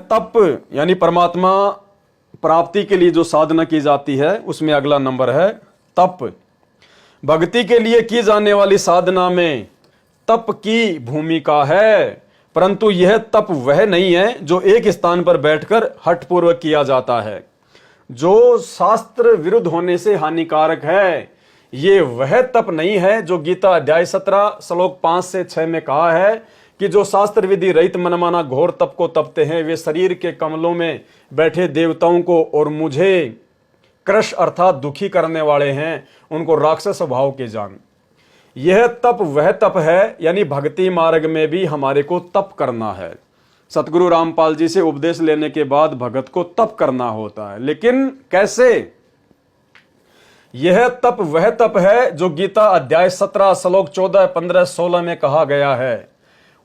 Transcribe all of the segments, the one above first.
तप यानी परमात्मा प्राप्ति के लिए जो साधना की जाती है उसमें अगला नंबर है तप। भक्ति के लिए की जाने वाली साधना में तप की भूमिका है, परंतु यह तप वह नहीं है जो एक स्थान पर बैठकर हठपूर्वक किया जाता है, जो शास्त्र विरुद्ध होने से हानिकारक है। ये वह तप नहीं है जो गीता अध्याय 17 श्लोक 5 से 6 में कहा है कि जो शास्त्र विधि रहित मनमाना घोर तप को तपते हैं वे शरीर के कमलों में बैठे देवताओं को और मुझे क्रश अर्थात दुखी करने वाले हैं उनको राक्षस स्वभाव के जान। यह तप वह तप है, यानी भक्ति मार्ग में भी हमारे को तप करना है। सतगुरु रामपाल जी से उपदेश लेने के बाद भगत को तप करना होता है, लेकिन कैसे? यह तप वह तप है जो गीता अध्याय 17 श्लोक 14, 15, 16 में कहा गया है।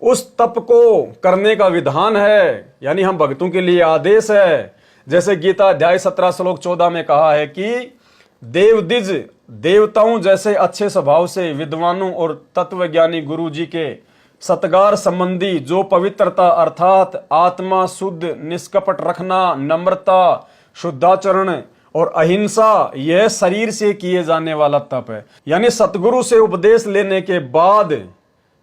उस तप को करने का विधान है, यानी हम भक्तों के लिए आदेश है। जैसे गीता अध्याय 17 श्लोक 14 में कहा है कि देवदिज देवताओं जैसे अच्छे स्वभाव से विद्वानों और तत्वज्ञानी गुरु जी के सत्कार संबंधी जो पवित्रता अर्थात आत्मा शुद्ध निष्कपट रखना, नम्रता, शुद्धाचरण और अहिंसा, यह शरीर से किए जाने वाला तप है। यानी सतगुरु से उपदेश लेने के बाद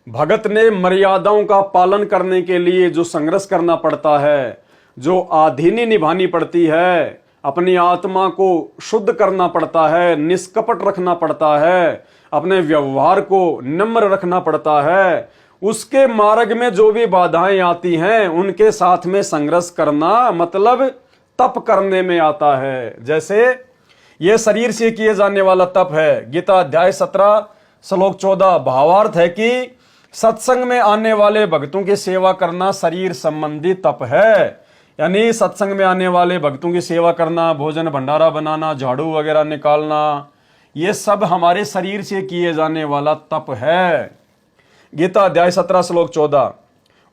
भगत ने मर्यादाओं का पालन करने के लिए जो संघर्ष करना पड़ता है, जो आधीनी निभानी पड़ती है, अपनी आत्मा को शुद्ध करना पड़ता है, निष्कपट रखना पड़ता है, अपने व्यवहार को नम्र रखना पड़ता है, उसके मार्ग में जो भी बाधाएं आती हैं उनके साथ में संघर्ष करना मतलब तप करने में आता है। जैसे यह शरीर से किए जाने वाला तप है। गीता अध्याय 17 श्लोक 14 भावार्थ है कि सत्संग में आने वाले भक्तों की सेवा करना शरीर संबंधी तप है। यानी सत्संग में आने वाले भक्तों की सेवा करना, भोजन भंडारा बनाना, झाड़ू वगैरह निकालना, ये सब हमारे शरीर से किए जाने वाला तप है। गीता अध्याय 17 श्लोक 14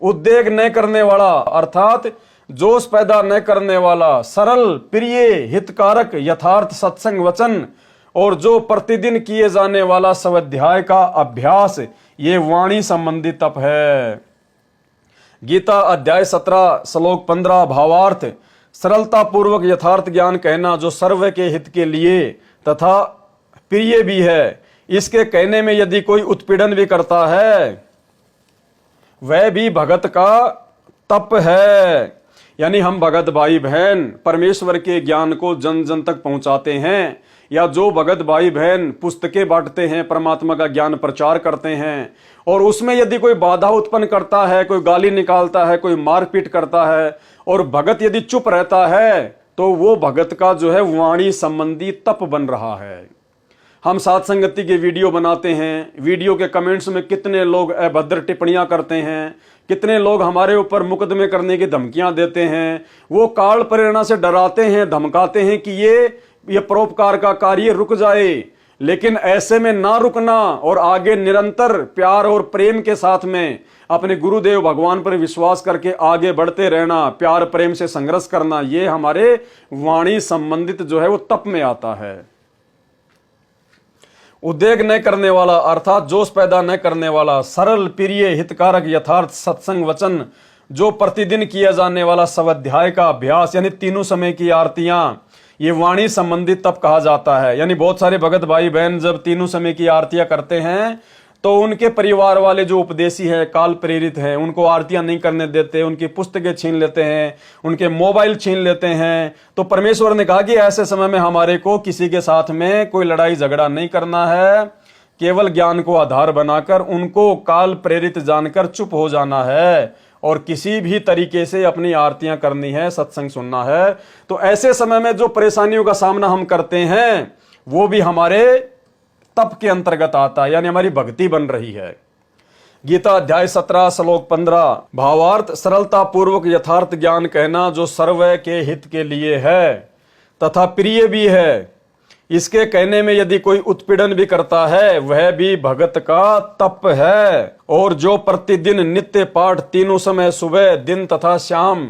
उद्वेग न करने वाला अर्थात जोश पैदा न करने वाला, सरल प्रिय हितकारक यथार्थ सत्संग वचन और जो प्रतिदिन किए जाने वाला स्वाध्याय का अभ्यास, ये वाणी संबंधी तप है। गीता अध्याय 17 श्लोक 15 भावार्थ सरलता पूर्वक यथार्थ ज्ञान कहना जो सर्व के हित के लिए तथा प्रिय भी है। इसके कहने में यदि कोई उत्पीड़न भी करता है वह भी भगत का तप है। यानी हम भगत भाई बहन परमेश्वर के ज्ञान को जन जन तक पहुंचाते हैं, या जो भगत भाई बहन पुस्तकें बांटते हैं, परमात्मा का ज्ञान प्रचार करते हैं, और उसमें यदि कोई बाधा उत्पन्न करता है, कोई गाली निकालता है, कोई मारपीट करता है और भगत यदि चुप रहता है तो वो भगत का जो है वाणी संबंधी तप बन रहा है। हम साथ संगति के वीडियो बनाते हैं, वीडियो के कमेंट्स में कितने लोग अभद्र टिप्पणियां करते हैं, कितने लोग हमारे ऊपर मुकदमे करने की धमकियां देते हैं, वो काल प्रेरणा से डराते हैं, धमकाते हैं कि ये परोपकार का कार्य रुक जाए। लेकिन ऐसे में ना रुकना और आगे निरंतर प्यार और प्रेम के साथ में अपने गुरुदेव भगवान पर विश्वास करके आगे बढ़ते रहना, प्यार प्रेम से संघर्ष करना, ये हमारे वाणी संबंधित जो है वो तप में आता है। उद्वेग न करने वाला अर्थात जोश पैदा न करने वाला, सरल प्रिय हितकारक यथार्थ सत्संग वचन जो प्रतिदिन किया जाने वाला स्वाध्याय का अभ्यास, यानी तीनों समय की आरतियां, ये वाणी संबंधित तप कहा जाता है। यानी बहुत सारे भगत भाई बहन जब तीनों समय की आरतियां करते हैं तो उनके परिवार वाले जो उपदेशी हैं, काल प्रेरित हैं, उनको आरतियां नहीं करने देते, उनकी पुस्तकें छीन लेते हैं, उनके मोबाइल छीन लेते हैं। तो परमेश्वर ने कहा कि ऐसे समय में हमारे को किसी के साथ में कोई लड़ाई झगड़ा नहीं करना है, केवल ज्ञान को आधार बनाकर उनको काल प्रेरित जानकर चुप हो जाना है और किसी भी तरीके से अपनी आरतियां करनी है, सत्संग सुनना है। तो ऐसे समय में जो परेशानियों का सामना हम करते हैं वो भी हमारे तप के अंतर्गत आता है, यानी हमारी भक्ति बन रही है। गीता अध्याय 17 श्लोक 15 भावार्थ सरलता पूर्वक यथार्थ ज्ञान कहना जो सर्व के हित के लिए है तथा प्रिय भी है। इसके कहने में यदि कोई उत्पीड़न भी करता है वह भी भगत का तप है। और जो प्रतिदिन नित्य पाठ तीनों समय सुबह दिन तथा शाम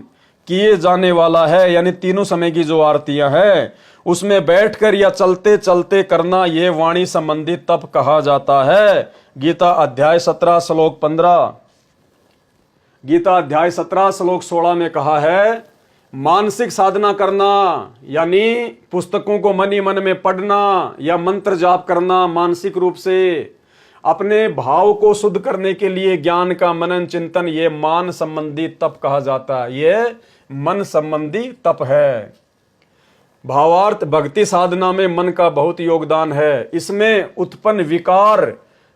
किए जाने वाला है, यानी तीनों समय की जो आरतियां हैं उसमें बैठकर या चलते चलते करना, ये वाणी संबंधी तप कहा जाता है। गीता अध्याय 17 श्लोक 15। गीता अध्याय 17 श्लोक 16 में कहा है, मानसिक साधना करना यानी पुस्तकों को मन ही मन में पढ़ना या मंत्र जाप करना, मानसिक रूप से अपने भाव को शुद्ध करने के लिए ज्ञान का मनन चिंतन, ये मान संबंधी तप कहा जाता है। ये मन संबंधी तप है। भावार्थ, भक्ति साधना में मन का बहुत योगदान है। इसमें उत्पन्न विकार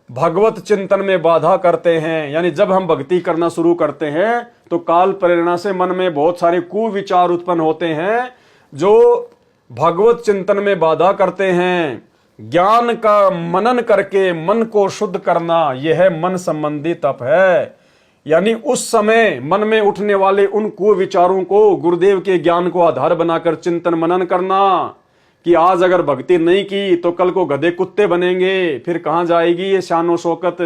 भगवत चिंतन में बाधा करते हैं। यानी जब हम भक्ति करना शुरू करते हैं तो काल प्रेरणा से मन में बहुत सारे कुविचार उत्पन्न होते हैं जो भगवत चिंतन में बाधा करते हैं। ज्ञान का मनन करके मन को शुद्ध करना, यह है मन संबंधी तप है। यानी उस समय मन में उठने वाले उन कुविचारों को गुरुदेव के ज्ञान को आधार बनाकर चिंतन मनन करना कि आज अगर भक्ति नहीं की तो कल को गधे कुत्ते बनेंगे, फिर कहां जाएगी ये शानो शौकत,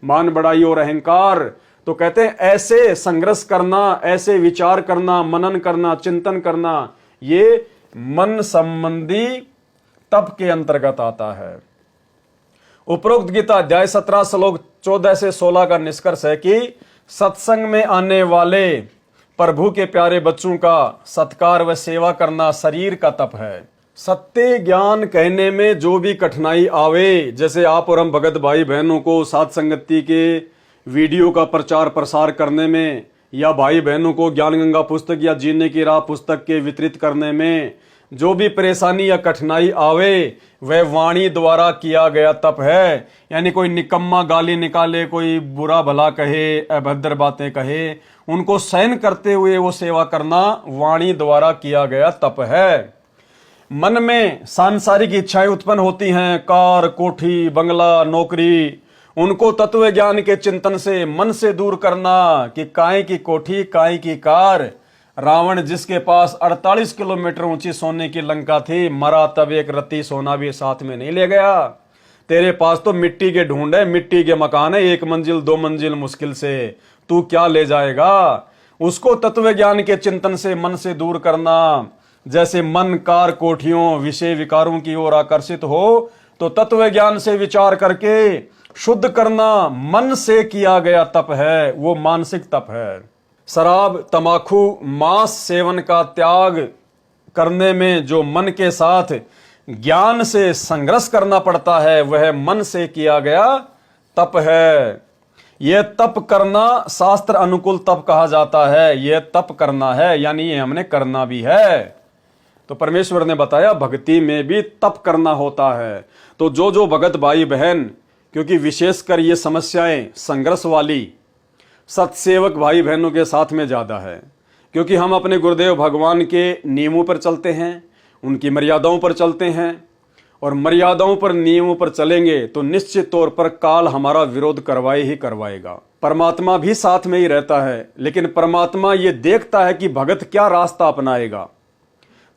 मान बढ़ाई और अहंकार। तो कहते हैं ऐसे संघर्ष करना, ऐसे विचार करना, मनन करना, चिंतन करना, ये मन संबंधी तप के अंतर्गत आता है। उपरोक्त गीता अध्याय 17 श्लोक 14 से 16 का निष्कर्ष है कि सत्संग में आने वाले प्रभु के प्यारे बच्चों का सत्कार व सेवा करना शरीर का तप है। सत्य ज्ञान कहने में जो भी कठिनाई आवे, जैसे आप और हम भगत भाई बहनों को साथ संगति के वीडियो का प्रचार प्रसार करने में, या भाई बहनों को ज्ञान गंगा पुस्तक या जीने की राह पुस्तक के वितरित करने में जो भी परेशानी या कठिनाई आवे, वह वाणी द्वारा किया गया तप है। यानी कोई निकम्मा गाली निकाले, कोई बुरा भला कहे, अभद्र बातें कहे, उनको सहन करते हुए वो सेवा करना वाणी द्वारा किया गया तप है। मन में सांसारिक इच्छाएं उत्पन्न होती हैं, कार, कोठी, बंगला, नौकरी, उनको तत्व ज्ञान के चिंतन से मन से दूर करना कि काय की कोठी, काय की कार। रावण जिसके पास 48 किलोमीटर ऊंची सोने की लंका थी, मरा तब एक रत्ती सोना भी साथ में नहीं ले गया। तेरे पास तो मिट्टी के ढूंढ है, मिट्टी के मकान है, 1 मंजिल 2 मंजिल मुश्किल से, तू क्या ले जाएगा। उसको तत्व ज्ञान के चिंतन से मन से दूर करना। जैसे मन कार कोठियों विषय विकारों की ओर आकर्षित हो तो तत्व ज्ञान से विचार करके शुद्ध करना मन से किया गया तप है, वो मानसिक तप है। शराब, तमाकू, मांस सेवन का त्याग करने में जो मन के साथ ज्ञान से संघर्ष करना पड़ता है, वह मन से किया गया तप है। यह तप करना शास्त्र अनुकूल तप कहा जाता है। यह तप करना है यानी ये हमने करना भी है। तो परमेश्वर ने बताया भक्ति में भी तप करना होता है। तो जो भगत भाई बहन, क्योंकि विशेषकर ये समस्याएं संघर्ष वाली सत्सेवक भाई बहनों के साथ में ज़्यादा है, क्योंकि हम अपने गुरुदेव भगवान के नियमों पर चलते हैं, उनकी मर्यादाओं पर चलते हैं, और मर्यादाओं पर नियमों पर चलेंगे तो निश्चित तौर पर काल हमारा विरोध करवाए ही करवाएगा। परमात्मा भी साथ में ही रहता है, लेकिन परमात्मा ये देखता है कि भगत क्या रास्ता अपनाएगा।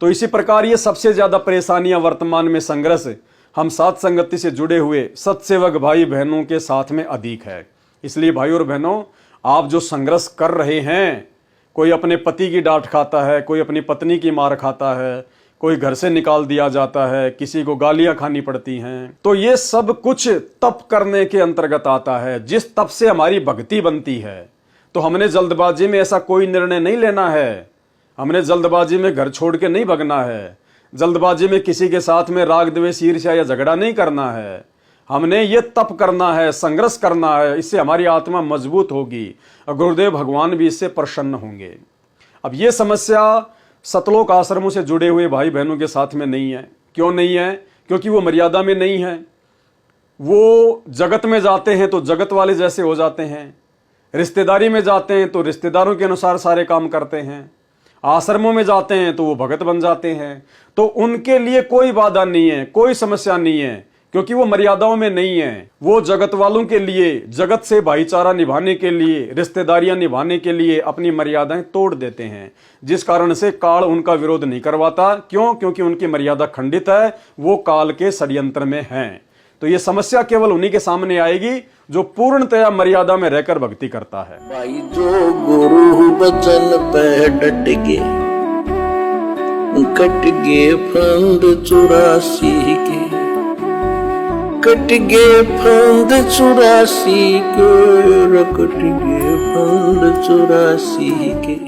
तो इसी प्रकार ये सबसे ज़्यादा परेशानियां वर्तमान में संघर्ष हम साथ संगति से जुड़े हुए सत्सेवक भाई बहनों के साथ में अधिक है। इसलिए भाई और बहनों, आप जो संघर्ष कर रहे हैं, कोई अपने पति की डांट खाता है, कोई अपनी पत्नी की मार खाता है, कोई घर से निकाल दिया जाता है, किसी को गालियां खानी पड़ती हैं, तो ये सब कुछ तप करने के अंतर्गत आता है। जिस तप से हमारी भक्ति बनती है, तो हमने जल्दबाजी में ऐसा कोई निर्णय नहीं लेना है। हमने जल्दबाजी में घर छोड़ के नहीं भगना है। जल्दबाजी में किसी के साथ में राग द्वेष ईर्ष्या या झगड़ा नहीं करना है। हमने ये तप करना है, संघर्ष करना है। इससे हमारी आत्मा मजबूत होगी और गुरुदेव भगवान भी इससे प्रसन्न होंगे। अब ये समस्या सतलोक आश्रमों से जुड़े हुए भाई बहनों के साथ में नहीं है। क्यों नहीं है? क्योंकि वो मर्यादा में नहीं है। वो जगत में जाते हैं तो जगत वाले जैसे हो जाते हैं, रिश्तेदारी में जाते हैं तो रिश्तेदारों के अनुसार सारे काम करते हैं, आश्रमों में जाते हैं तो वो भगत बन जाते हैं। तो उनके लिए कोई बाधा नहीं है, कोई समस्या नहीं है, क्योंकि वो मर्यादाओं में नहीं है। वो जगत वालों के लिए, जगत से भाईचारा निभाने के लिए, रिश्तेदारियां निभाने के लिए अपनी मर्यादाएं तोड़ देते हैं, जिस कारण से काल उनका विरोध नहीं करवाता। क्यों? क्योंकि उनकी मर्यादा खंडित है, वो काल के षड्यंत्र में हैं। तो ये समस्या केवल उन्हीं के सामने आएगी जो पूर्णतया मर्यादा में रहकर भक्ति करता है। भाई जो गुरु बचन पे डट गे, कट गे फंद 84 के, कट गए फंद 84 के, कट गए फंद 84 के।